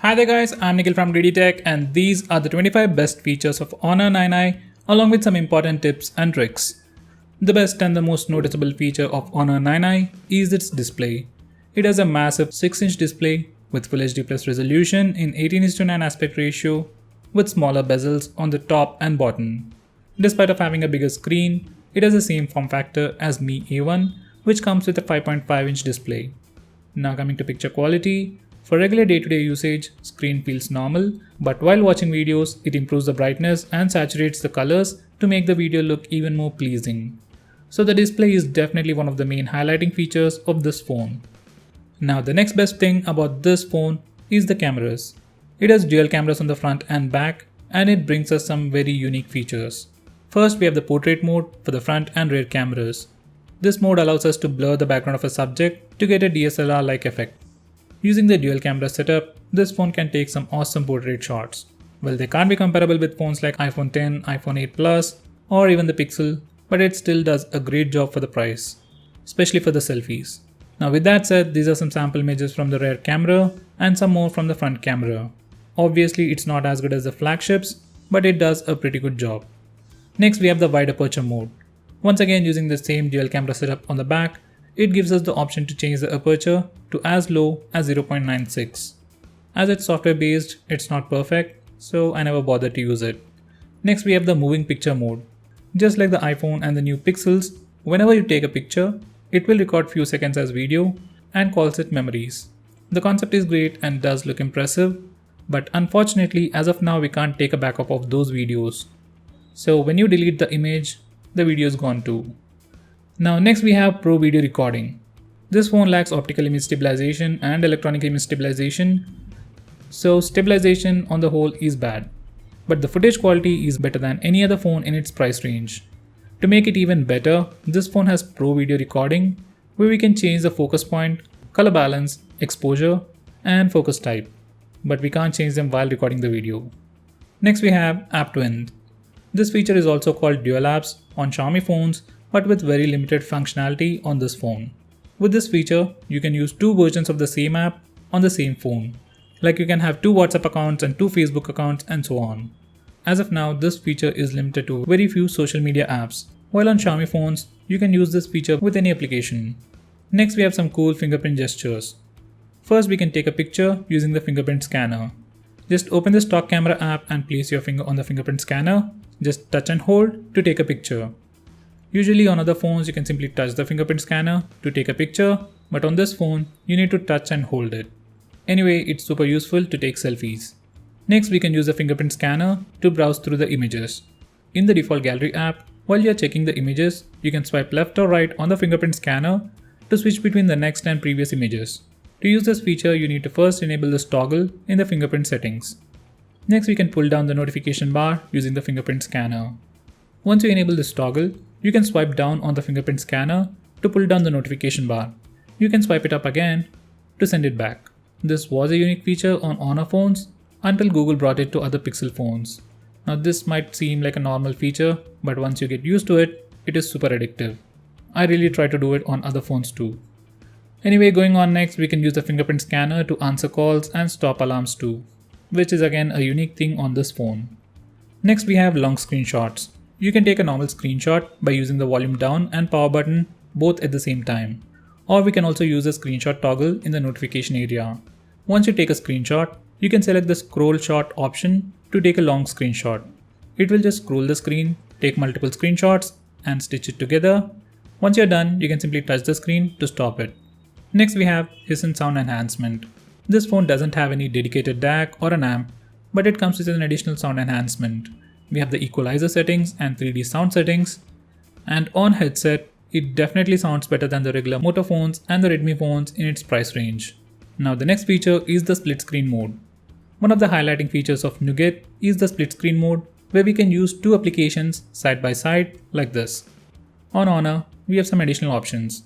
Hi there guys, I'm Nikhil from GreedyTech and these are the 25 best features of Honor 9i along with some important tips and tricks. The best and the most noticeable feature of Honor 9i is its display. It has a massive 6-inch display with Full HD Plus resolution in 18:9 aspect ratio with smaller bezels on the top and bottom. Despite of having a bigger screen, it has the same form factor as Mi A1 which comes with a 5.5-inch display. Now coming to picture quality, for regular day-to-day usage, screen feels normal, but while watching videos, it improves the brightness and saturates the colors to make the video look even more pleasing. So the display is definitely one of the main highlighting features of this phone. Now the next best thing about this phone is the cameras. It has dual cameras on the front and back, and it brings us some very unique features. First, we have the portrait mode for the front and rear cameras. This mode allows us to blur the background of a subject to get a DSLR-like effect. Using the dual camera setup, this phone can take some awesome portrait shots. Well, they can't be comparable with phones like iPhone X, iPhone 8 Plus, or even the Pixel, but it still does a great job for the price, especially for the selfies. Now with that said, these are some sample images from the rear camera and some more from the front camera. Obviously, it's not as good as the flagships, but it does a pretty good job. Next, we have the wide aperture mode. Once again, using the same dual camera setup on the back, it gives us the option to change the aperture to as low as 0.96. As it's software based, it's not perfect, so I never bothered to use it. Next, we have the moving picture mode. Just like the iPhone and the new Pixels, whenever you take a picture, it will record few seconds as video and calls it memories. The concept is great and does look impressive, but unfortunately as of now we can't take a backup of those videos. So when you delete the image, the video is gone too. Now next we have Pro Video Recording. This phone lacks optical image stabilization and electronic image stabilization, so stabilization on the whole is bad. But the footage quality is better than any other phone in its price range. To make it even better, this phone has Pro Video Recording, where we can change the focus point, color balance, exposure, and focus type. But we can't change them while recording the video. Next we have App to End. This feature is also called Dual Apps on Xiaomi phones, but with very limited functionality on this phone. With this feature, you can use two versions of the same app on the same phone. Like you can have two WhatsApp accounts and two Facebook accounts and so on. As of now, this feature is limited to very few social media apps, while on Xiaomi phones, you can use this feature with any application. Next, we have some cool fingerprint gestures. First, we can take a picture using the fingerprint scanner. Just open the stock camera app and place your finger on the fingerprint scanner. Just touch and hold to take a picture. Usually on other phones, you can simply touch the fingerprint scanner to take a picture, but on this phone, you need to touch and hold it. Anyway, it's super useful to take selfies. Next, we can use the fingerprint scanner to browse through the images. In the default gallery app, while you are checking the images, you can swipe left or right on the fingerprint scanner to switch between the next and previous images. To use this feature, you need to first enable this toggle in the fingerprint settings. Next, we can pull down the notification bar using the fingerprint scanner. Once you enable this toggle, you can swipe down on the fingerprint scanner to pull down the notification bar. You can swipe it up again to send it back. This was a unique feature on Honor phones until Google brought it to other Pixel phones. Now this might seem like a normal feature, but once you get used to it, it is super addictive. I really try to do it on other phones too. Anyway, going on next, we can use the fingerprint scanner to answer calls and stop alarms too, which is again a unique thing on this phone. Next we have long screenshots. You can take a normal screenshot by using the volume down and power button both at the same time. Or we can also use the screenshot toggle in the notification area. Once you take a screenshot, you can select the scroll shot option to take a long screenshot. It will just scroll the screen, take multiple screenshots and stitch it together. Once you're done, you can simply touch the screen to stop it. Next we have HISTEN sound enhancement. This phone doesn't have any dedicated DAC or an amp, but it comes with an additional sound enhancement. We have the equalizer settings and 3D sound settings, and on headset, it definitely sounds better than the regular Moto phones and the Redmi phones in its price range. Now the next feature is the split screen mode. One of the highlighting features of Nougat is the split screen mode, where we can use two applications side by side like this. On Honor, we have some additional options.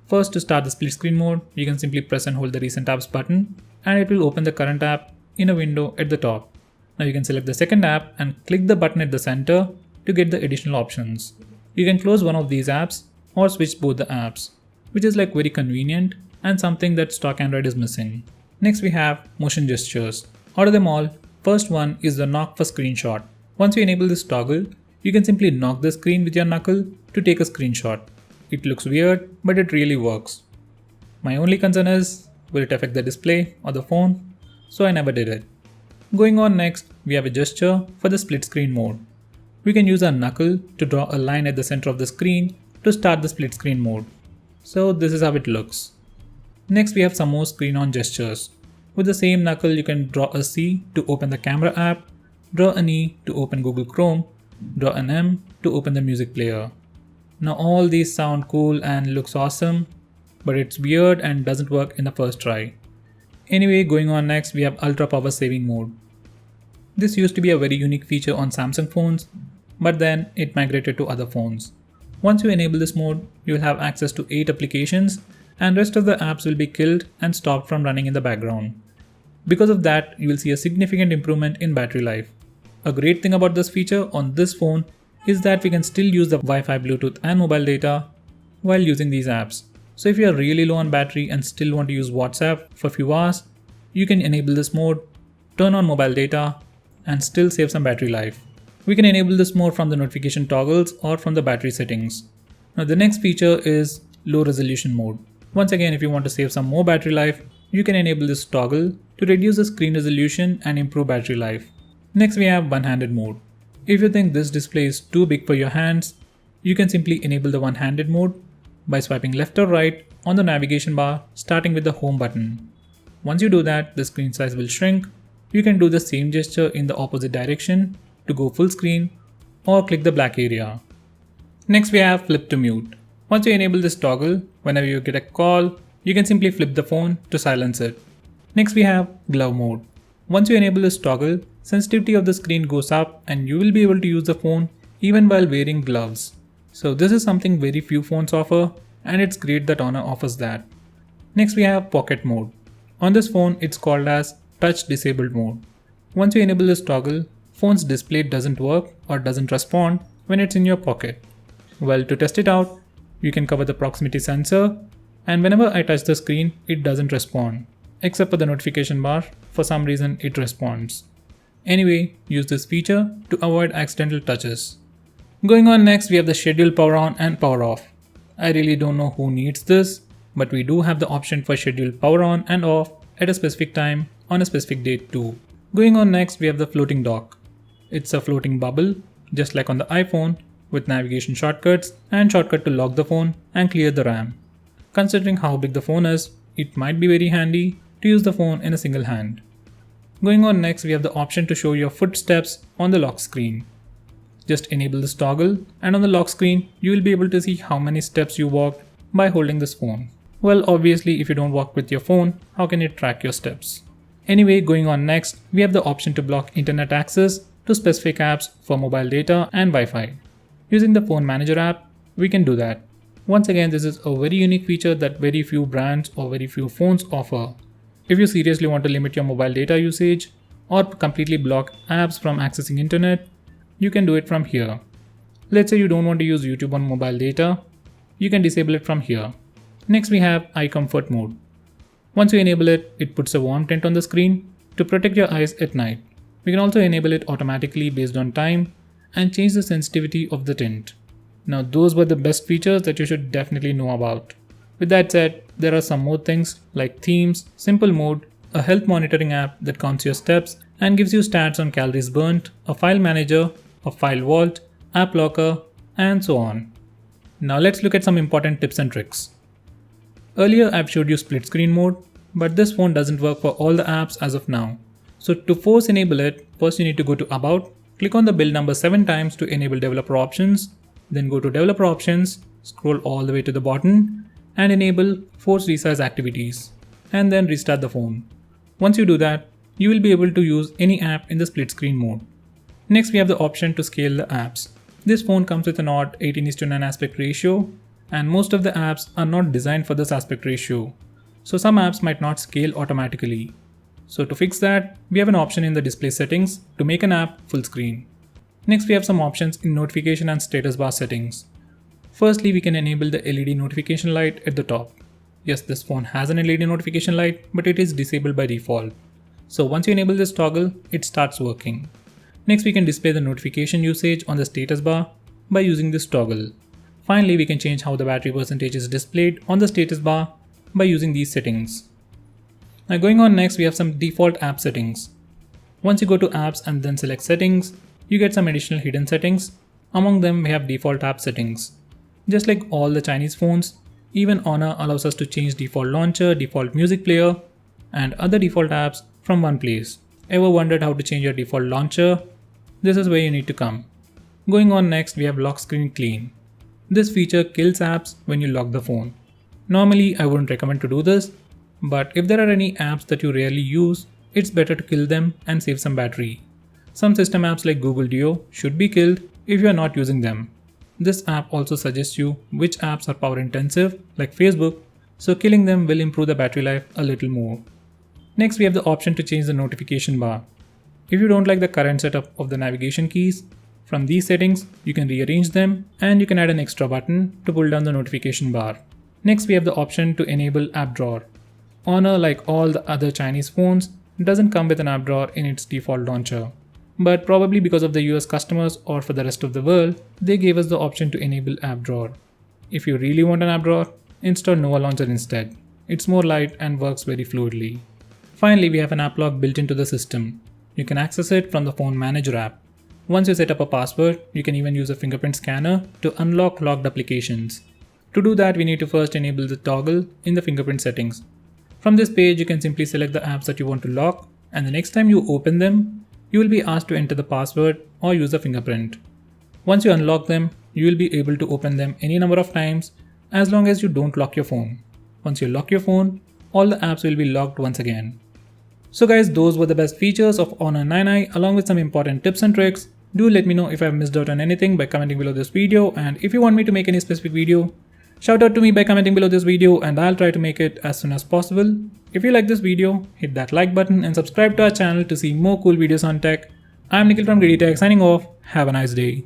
First, to start the split screen mode, you can simply press and hold the recent apps button and it will open the current app in a window at the top. Now you can select the second app and click the button at the center to get the additional options. You can close one of these apps or switch both the apps, which is like very convenient and something that stock Android is missing. Next we have motion gestures. Out of them all, first one is the knock for screenshot. Once you enable this toggle, you can simply knock the screen with your knuckle to take a screenshot. It looks weird, but it really works. My only concern is, will it affect the display or the phone? So I never did it. Going on next, we have a gesture for the split screen mode. We can use our knuckle to draw a line at the center of the screen to start the split screen mode. So this is how it looks. Next we have some more screen on gestures. With the same knuckle you can draw a C to open the camera app, draw an E to open Google Chrome, draw an M to open the music player. Now all these sound cool and looks awesome, but it's weird and doesn't work in the first try. Anyway, going on next, we have ultra power saving mode. This used to be a very unique feature on Samsung phones, but then it migrated to other phones. Once you enable this mode, you will have access to 8 applications and rest of the apps will be killed and stopped from running in the background. Because of that, you will see a significant improvement in battery life. A great thing about this feature on this phone is that we can still use the Wi-Fi, Bluetooth and mobile data while using these apps. So if you are really low on battery and still want to use WhatsApp for a few hours, you can enable this mode, turn on mobile data and still save some battery life. We can enable this mode from the notification toggles or from the battery settings. Now the next feature is low resolution mode. Once again, if you want to save some more battery life, you can enable this toggle to reduce the screen resolution and improve battery life. Next we have one-handed mode. If you think this display is too big for your hands, you can simply enable the one-handed mode by swiping left or right on the navigation bar starting with the home button. Once you do that, the screen size will shrink. You can do the same gesture in the opposite direction to go full screen or click the black area. Next we have flip to mute. Once you enable this toggle, whenever you get a call, you can simply flip the phone to silence it. Next we have glove mode. Once you enable this toggle, sensitivity of the screen goes up and you will be able to use the phone even while wearing gloves. So this is something very few phones offer and it's great that Honor offers that. Next we have pocket mode. On this phone it's called as touch disabled mode. Once you enable this toggle, phone's display doesn't work or doesn't respond when it's in your pocket. Well, to test it out, you can cover the proximity sensor and whenever I touch the screen it doesn't respond. Except for the notification bar, for some reason it responds. Anyway, use this feature to avoid accidental touches. Going on next, we have the schedule power on and power off. I really don't know who needs this, but we do have the option for schedule power on and off at a specific time on a specific date too. Going on next, we have the floating dock. It's a floating bubble, just like on the iPhone, with navigation shortcuts and shortcut to lock the phone and clear the RAM. Considering how big the phone is, it might be very handy to use the phone in a single hand. Going on next, we have the option to show your footsteps on the lock screen. Just enable this toggle and on the lock screen, you will be able to see how many steps you walked by holding this phone. Well, obviously if you don't walk with your phone, how can it track your steps? Anyway, going on next, we have the option to block internet access to specific apps for mobile data and Wi-Fi. Using the phone manager app, we can do that. Once again, this is a very unique feature that very few brands or very few phones offer. If you seriously want to limit your mobile data usage or completely block apps from accessing internet, you can do it from here. Let's say you don't want to use YouTube on mobile data, you can disable it from here. Next we have eye comfort mode. Once you enable it, it puts a warm tint on the screen to protect your eyes at night. We can also enable it automatically based on time and change the sensitivity of the tint. Now those were the best features that you should definitely know about. With that said, there are some more things like themes, simple mode, a health monitoring app that counts your steps and gives you stats on calories burnt, a file manager, a file vault, app locker, and so on. Now let's look at some important tips and tricks. Earlier I've showed you split screen mode, but this phone doesn't work for all the apps as of now. So to force enable it, first you need to go to About, click on the build number 7 times to enable developer options, then go to developer options, scroll all the way to the bottom and enable force resize activities and then restart the phone. Once you do that, you will be able to use any app in the split screen mode. Next we have the option to scale the apps. This phone comes with an odd 18:9 aspect ratio and most of the apps are not designed for this aspect ratio. So some apps might not scale automatically. So to fix that, we have an option in the display settings to make an app full screen. Next we have some options in notification and status bar settings. Firstly, we can enable the LED notification light at the top. Yes, this phone has an LED notification light, but it is disabled by default. So once you enable this toggle, it starts working. Next, we can display the notification usage on the status bar by using this toggle. Finally, we can change how the battery percentage is displayed on the status bar by using these settings. Now going on next, we have some default app settings. Once you go to apps and then select settings, you get some additional hidden settings. Among them, we have default app settings. Just like all the Chinese phones, even Honor allows us to change default launcher, default music player, and other default apps from one place. Ever wondered how to change your default launcher? This is where you need to come. Going on next, we have lock screen clean. This feature kills apps when you lock the phone. Normally, I wouldn't recommend to do this, but if there are any apps that you rarely use, it's better to kill them and save some battery. Some system apps like Google Duo should be killed if you are not using them. This app also suggests you which apps are power intensive, like Facebook, so killing them will improve the battery life a little more. Next, we have the option to change the notification bar. If you don't like the current setup of the navigation keys, from these settings, you can rearrange them and you can add an extra button to pull down the notification bar. Next, we have the option to enable app drawer. Honor, like all the other Chinese phones, doesn't come with an app drawer in its default launcher. But probably because of the US customers or for the rest of the world, they gave us the option to enable app drawer. If you really want an app drawer, install Nova Launcher instead. It's more light and works very fluidly. Finally, we have an app lock built into the system. You can access it from the Phone Manager app. Once you set up a password, you can even use a fingerprint scanner to unlock locked applications. To do that, we need to first enable the toggle in the fingerprint settings. From this page, you can simply select the apps that you want to lock, and the next time you open them, you will be asked to enter the password or use the fingerprint. Once you unlock them, you will be able to open them any number of times as long as you don't lock your phone. Once you lock your phone, all the apps will be locked once again. So guys, those were the best features of Honor 9i along with some important tips and tricks. Do let me know if I've missed out on anything by commenting below this video, and if you want me to make any specific video, shout out to me by commenting below this video and I'll try to make it as soon as possible. If you like this video, hit that like button and subscribe to our channel to see more cool videos on tech. I'm Nikhil from GreedyTech signing off. Have a nice day.